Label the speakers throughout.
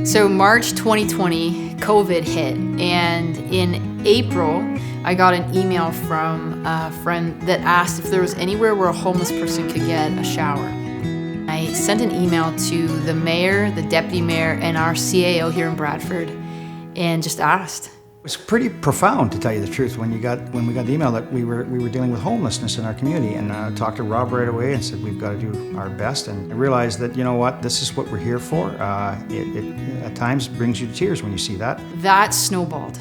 Speaker 1: So March 2020, COVID hit, and in April, I got an email from a friend that asked if there was anywhere where a homeless person could get a shower. I sent an email to the mayor, the deputy mayor, and our CAO here in Bradford, and just asked.
Speaker 2: It was pretty profound, to tell you the truth, when we got the email that we were dealing with homelessness in our community, and I talked to Rob right away and said we've got to do our best, and I realized that, you know what, this is what we're here for. It at times brings you to tears when you see that.
Speaker 1: That snowballed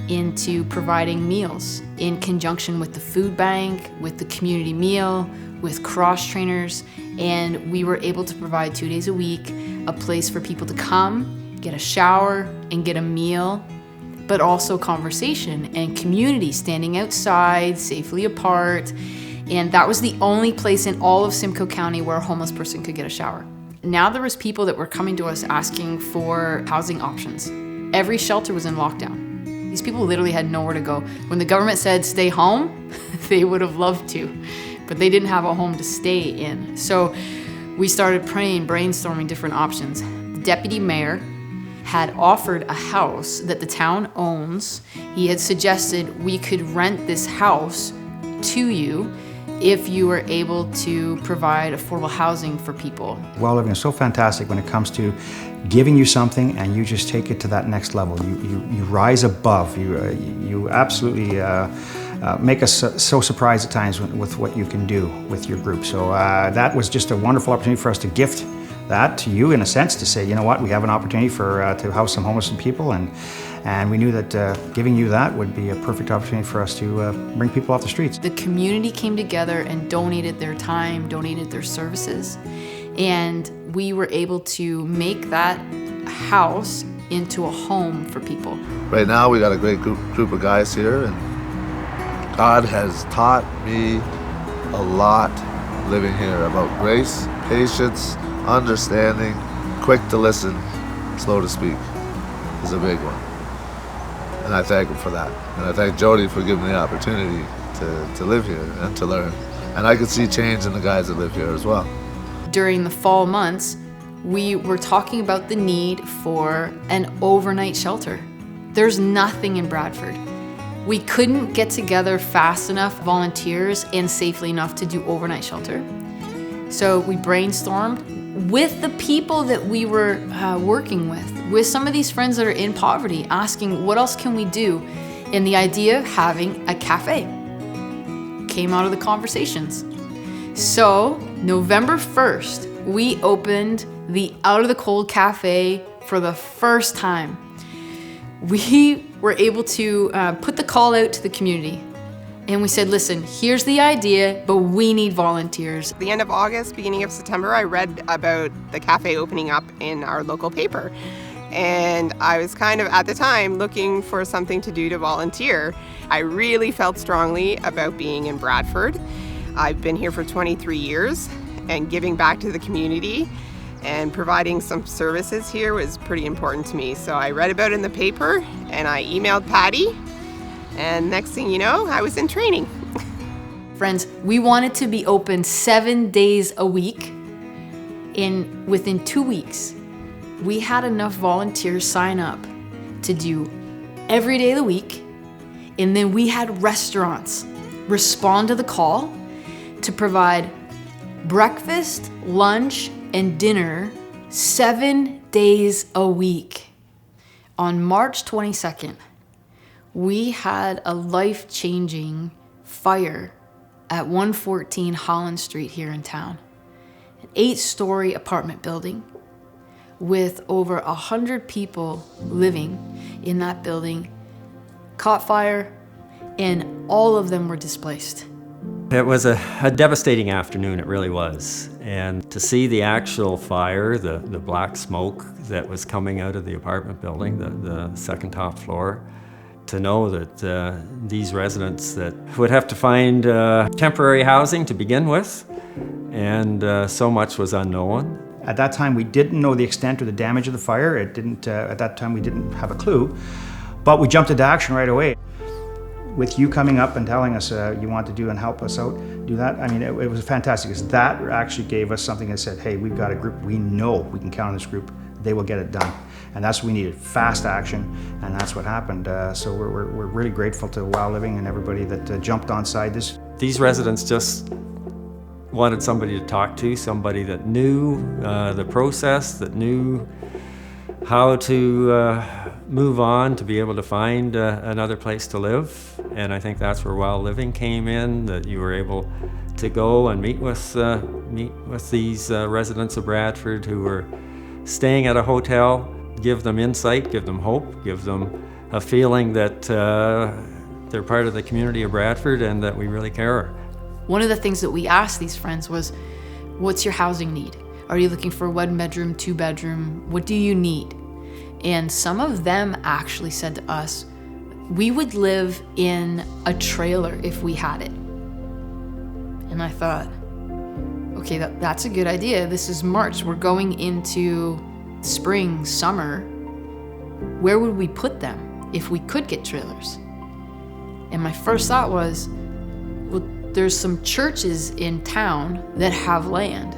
Speaker 1: into providing meals in conjunction with the food bank, with the community meal, with cross trainers, and we were able to provide 2 days a week a place for people to come, get a shower, and get a meal, but also conversation and community, standing outside, safely apart. And that was the only place in all of Simcoe County where a homeless person could get a shower. Now there was people that were coming to us asking for housing options. Every shelter was in lockdown. These people literally had nowhere to go. When the government said stay home, they would have loved to, but they didn't have a home to stay in. So we started praying, brainstorming different options. The deputy mayor had offered a house that the town owns. He had suggested we could rent this house to you if you were able to provide affordable housing for people.
Speaker 2: Well living is so fantastic when it comes to giving you something and you just take it to that next level. You rise above. You absolutely make us so surprised at times with what you can do with your group. So that was just a wonderful opportunity for us to gift that to you, in a sense, to say, you know what, we have an opportunity to house some homeless people, and we knew that giving you that would be a perfect opportunity for us to bring people off the streets.
Speaker 1: The community came together and donated their time, donated their services, and we were able to make that house into a home for people.
Speaker 3: Right now we got a great group of guys here, and God has taught me a lot living here about grace, patience, understanding, quick to listen, slow to speak is a big one. And I thank him for that. And I thank Jody for giving me the opportunity to live here and to learn. And I could see change in the guys that live here as well.
Speaker 1: During the fall months, we were talking about the need for an overnight shelter. There's nothing in Bradford. We couldn't get together fast enough, volunteers, and safely enough to do overnight shelter. So we brainstormed with the people that we were working with some of these friends that are in poverty, asking what else can we do? And the idea of having a cafe came out of the conversations. So November 1st, we opened the Out of the Cold Cafe for the first time. We were able to put the call out to the community. And we said, listen, here's the idea, but we need volunteers.
Speaker 4: At the end of August, beginning of September, I read about the cafe opening up in our local paper. And I was kind of, at the time, looking for something to do to volunteer. I really felt strongly about being in Bradford. I've been here for 23 years, and giving back to the community and providing some services here was pretty important to me. So I read about it in the paper, and I emailed Patty. And next thing you know, I was in training.
Speaker 1: Friends, we wanted to be open 7 days a week. Within 2 weeks, we had enough volunteers sign up to do every day of the week. And then we had restaurants respond to the call to provide breakfast, lunch, and dinner 7 days a week. On March 22nd, we had a life-changing fire at 114 Holland Street here in town. An 8-story apartment building with over 100 people living in that building caught fire, and all of them were displaced.
Speaker 5: It was a devastating afternoon, it really was. And to see the actual fire, the black smoke that was coming out of the apartment building, the second top floor, to know that these residents that would have to find temporary housing to begin with, and so much was unknown.
Speaker 2: At that time, we didn't know the extent or the damage of the fire. At that time, we didn't have a clue, but we jumped into action right away. With you coming up and telling us you want to do and help us out, do that, I mean, it was fantastic, because that actually gave us something that said, hey, we've got a group, we know we can count on this group. they will get it done. And that's what we needed, fast action, and that's what happened. So we're really grateful to WOW Living and everybody that jumped on side this.
Speaker 5: These residents just wanted somebody to talk to, somebody that knew the process, that knew how to move on, to be able to find another place to live. And I think that's where WOW Living came in, that you were able to go and meet with these residents of Bradford who were staying at a hotel, give them insight, give them hope, give them a feeling that they're part of the community of Bradford and that we really care.
Speaker 1: One of the things that we asked these friends was, what's your housing need? Are you looking for a 1-bedroom, 2-bedroom? What do you need? And some of them actually said to us, we would live in a trailer if we had it. And I thought, okay, that's a good idea. This is March. We're going into spring, summer. Where would we put them if we could get trailers? And my first thought was, well, there's some churches in town that have land.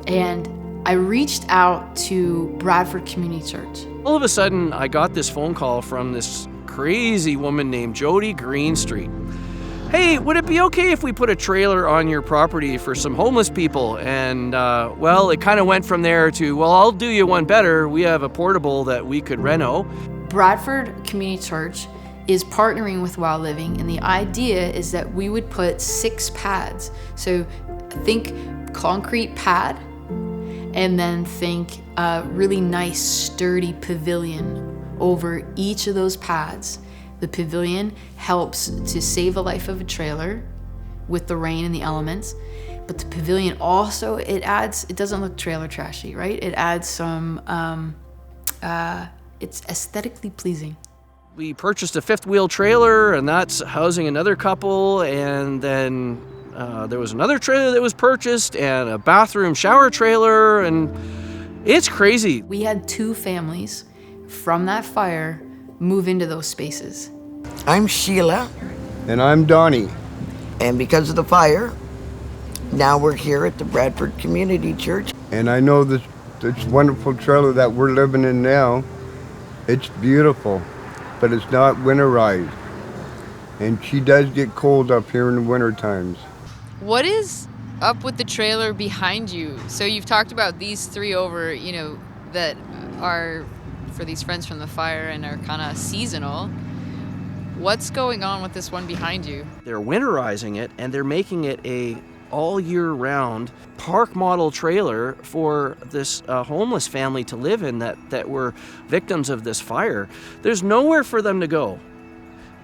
Speaker 1: And I reached out to Bradford Community Church.
Speaker 6: All of a sudden, I got this phone call from this crazy woman named Jody Greenstreet. Hey, would it be okay if we put a trailer on your property for some homeless people? And, well, it kind of went from there to, well, I'll do you one better. We have a portable that we could reno.
Speaker 1: Bradford Community Church is partnering with WOW Living, and the idea is that we would put 6 pads. So think concrete pad, and then think a really nice sturdy pavilion over each of those pads. The pavilion helps to save the life of a trailer with the rain and the elements, but the pavilion also, it doesn't look trailer trashy, right? It adds some, it's aesthetically pleasing.
Speaker 6: We purchased a 5th-wheel trailer, and that's housing another couple, and then there was another trailer that was purchased, and a bathroom shower trailer, and it's crazy.
Speaker 1: We had 2 families from that fire move into those spaces.
Speaker 7: I'm Sheila,
Speaker 8: And I'm Donnie.
Speaker 7: and because of the fire, now we're here at the Bradford Community Church.
Speaker 8: And I know this wonderful trailer that we're living in now, it's beautiful, but it's not winterized. And she does get cold up here in the winter times.
Speaker 9: What is up with the trailer behind you? So you've talked about these 3 over, that are for these friends from the fire and are kind of seasonal. What's going on with this one behind you?
Speaker 6: They're winterizing it, and they're making it a all-year-round park model trailer for this homeless family to live in that were victims of this fire. There's nowhere for them to go.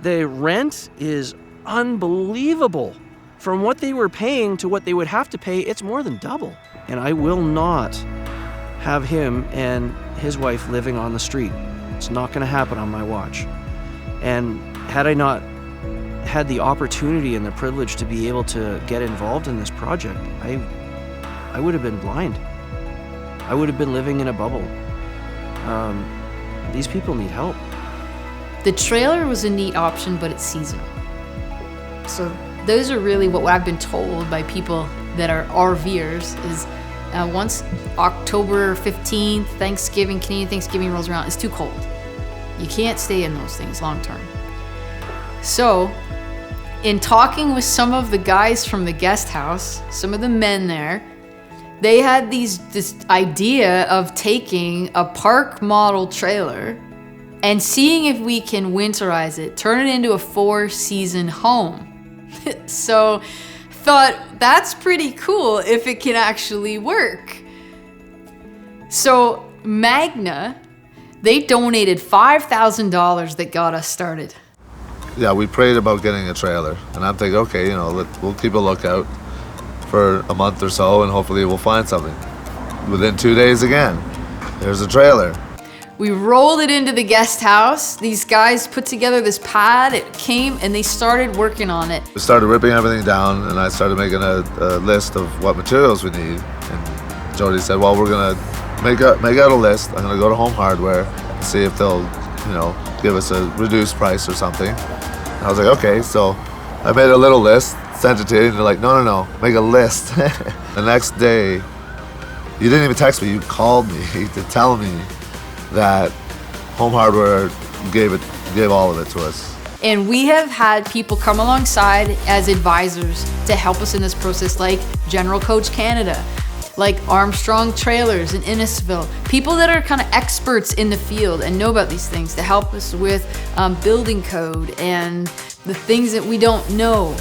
Speaker 6: The rent is unbelievable. From what they were paying to what they would have to pay, it's more than double. And I will not have him and his wife living on the street. It's not going to happen on my watch. And had I not had the opportunity and the privilege to be able to get involved in this project, I would have been blind. I would have been living in a bubble. These people need help.
Speaker 1: The trailer was a neat option, but it's seasonal. So those are really what I've been told by people that are RVers is once October 15th, Canadian Thanksgiving rolls around, it's too cold. You can't stay in those things long term. So in talking with some of the guys from the guest house, some of the men there, they had this idea of taking a park model trailer and seeing if we can winterize it, turn it into a 4-season home. So thought that's pretty cool if it can actually work. So Magna, they donated $5,000 that got us started.
Speaker 3: Yeah, we prayed about getting a trailer, and I'm thinking, okay, we'll keep a lookout for a month or so, and hopefully we'll find something. Within 2 days again, there's a trailer.
Speaker 1: We rolled it into the guest house. These guys put together this pad. It came and they started working on it.
Speaker 3: We started ripping everything down, and I started making a list of what materials we need. And Jody said, well, we're gonna make out a list. I'm gonna go to Home Hardware and see if they'll, give us a reduced price or something. And I was like, okay. So I made a little list, sent it to you, and they're like, no, make a list. The next day, You didn't even text me, you called me to tell me that Home Hardware gave all of it to us.
Speaker 1: And we have had people come alongside as advisors to help us in this process, like General Coach Canada, like Armstrong Trailers in Innisfil, people that are kind of experts in the field and know about these things to help us with building code and the things that we don't know.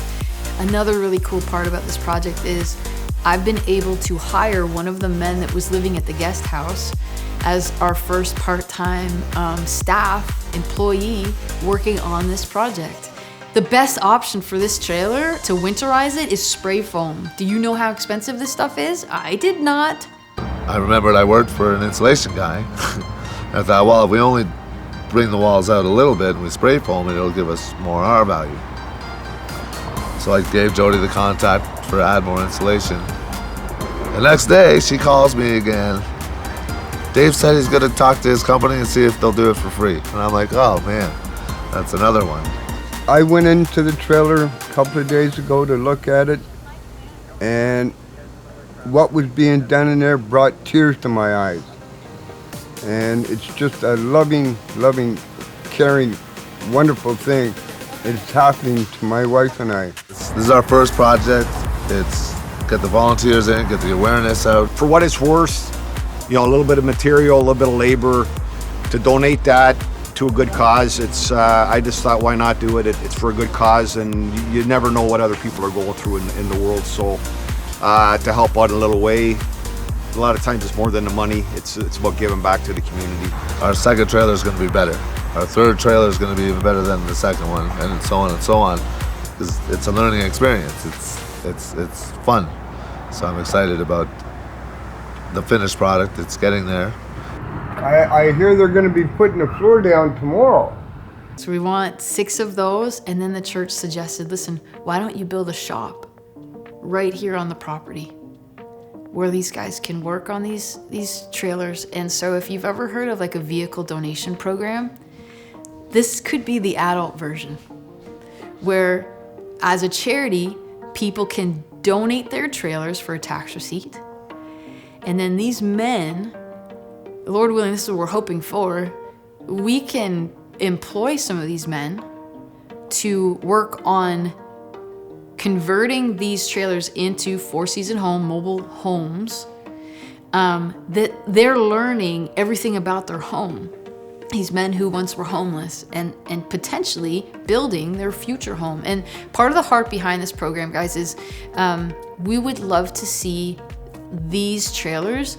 Speaker 1: Another really cool part about this project is I've been able to hire one of the men that was living at the guest house as our first part-time staff employee working on this project. The best option for this trailer to winterize it is spray foam. Do you know how expensive this stuff is? I did not.
Speaker 3: I remembered I worked for an insulation guy. I thought, well, if we only bring the walls out a little bit and we spray foam it, it'll give us more R value. So I gave Jody the contact for Admore Insulation. The next day, she calls me again. Dave said he's gonna talk to his company and see if they'll do it for free. And I'm like, oh man, that's another one.
Speaker 8: I went into the trailer a couple of days ago to look at it, and what was being done in there brought tears to my eyes. And it's just a loving, caring, wonderful thing. It's happening to my wife and I.
Speaker 3: This is our first project. It's get the volunteers in, get the awareness out.
Speaker 2: For what it's worth, you know, a little bit of material, a little bit of labor, to donate that to a good cause. It's I just thought, why not do it? It's for a good cause, and you never know what other people are going through in the world. So to help out in a little way, a lot of times it's more than the money. It's about giving back to the community.
Speaker 3: Our second trailer is going to be better. Our third trailer is going to be even better than the second one, and so on and so on. Because it's a learning experience. It's fun. So I'm excited about the finished product. It's getting there.
Speaker 8: I hear they're going to be putting the floor down tomorrow.
Speaker 1: So we want 6 of those, and then the church suggested, listen, why don't you build a shop right here on the property where these guys can work on these trailers. And so if you've ever heard of like a vehicle donation program, this could be the adult version, where as a charity, people can donate their trailers for a tax receipt. And then these men, Lord willing, this is what we're hoping for, we can employ some of these men to work on converting these trailers into 4-season home, mobile homes, that they're learning everything about their home. These men who once were homeless and potentially building their future home. And part of the heart behind this program, guys, is we would love to see these trailers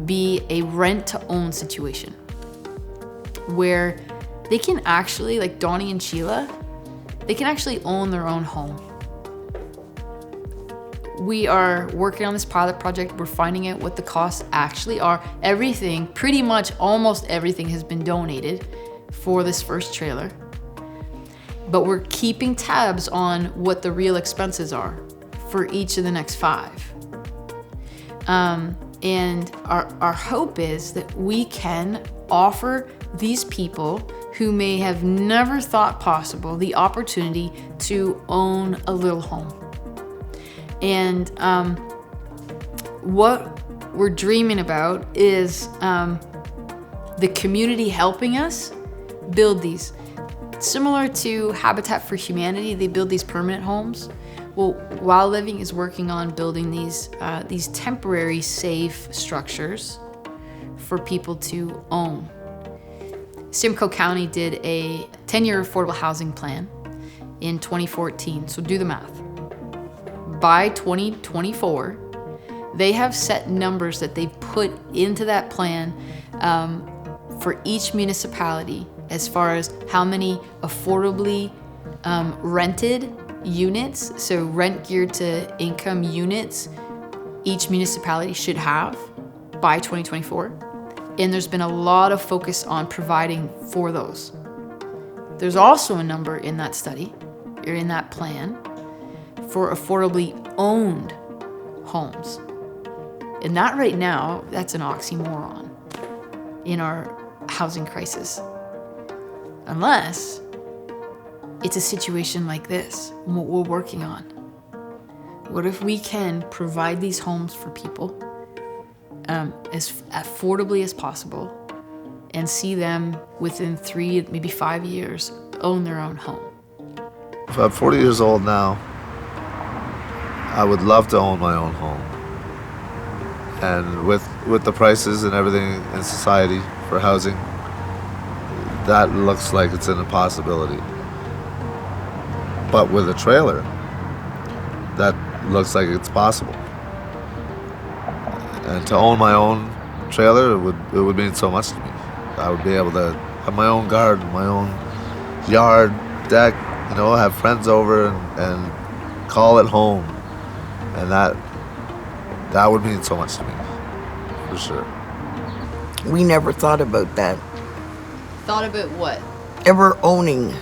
Speaker 1: be a rent-to-own situation where they can actually, like Donnie and Sheila, they can actually own their own home. We are working on this pilot project. We're finding out what the costs actually are. Everything, pretty much almost everything has been donated for this first trailer. But we're keeping tabs on what the real expenses are for each of the next 5. And our hope is that we can offer these people who may have never thought possible the opportunity to own a little home. And what we're dreaming about is the community helping us build these. Similar to Habitat for Humanity, they build these permanent homes. Well, Wild Living is working on building these temporary safe structures for people to own. Simcoe County did a 10-year affordable housing plan in 2014, so do the math. By 2024, they have set numbers that they've put into that plan for each municipality as far as how many affordably rented units, so rent geared to income units, each municipality should have by 2024. And there's been a lot of focus on providing for those. There's also a number in that study, or in that plan, for affordably owned homes. And that right now, that's an oxymoron in our housing crisis. Unless it's a situation like this, what we're working on. What if we can provide these homes for people as affordably as possible and see them within 3, maybe 5 years own their own home.
Speaker 3: If I'm 40 years old now, I would love to own my own home. And with the prices and everything in society for housing, that looks like it's an impossibility. But with a trailer, that looks like it's possible. And to own my own trailer, it would mean so much to me. I would be able to have my own garden, my own yard, deck, have friends over and call it home. And that would mean so much to me, for sure.
Speaker 7: We never thought about that.
Speaker 9: Thought about what?
Speaker 7: Ever owning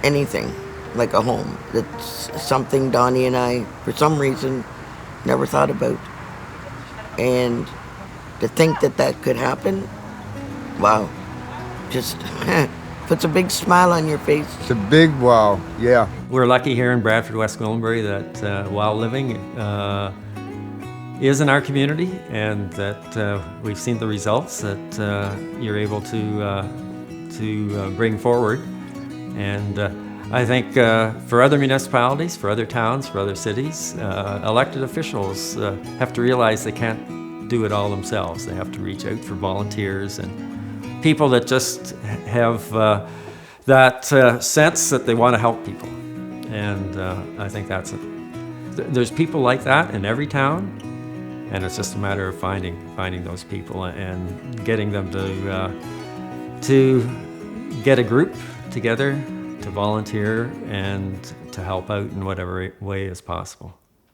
Speaker 7: anything like a home. That's something Donnie and I, for some reason, never thought about. And to think that could happen, wow, just puts a big smile on your face.
Speaker 8: It's a big wow, yeah.
Speaker 5: We're lucky here in Bradford, West Gwillimbury, that while living is in our community, and that we've seen the results that you're able to bring forward. And I think for other municipalities, for other towns, for other cities, elected officials have to realize they can't do it all themselves. They have to reach out for volunteers and people that just have that sense that they want to help people. And I think that's it. There's people like that in every town, and it's just a matter of finding those people and getting them to get a group together to volunteer and to help out in whatever way is possible.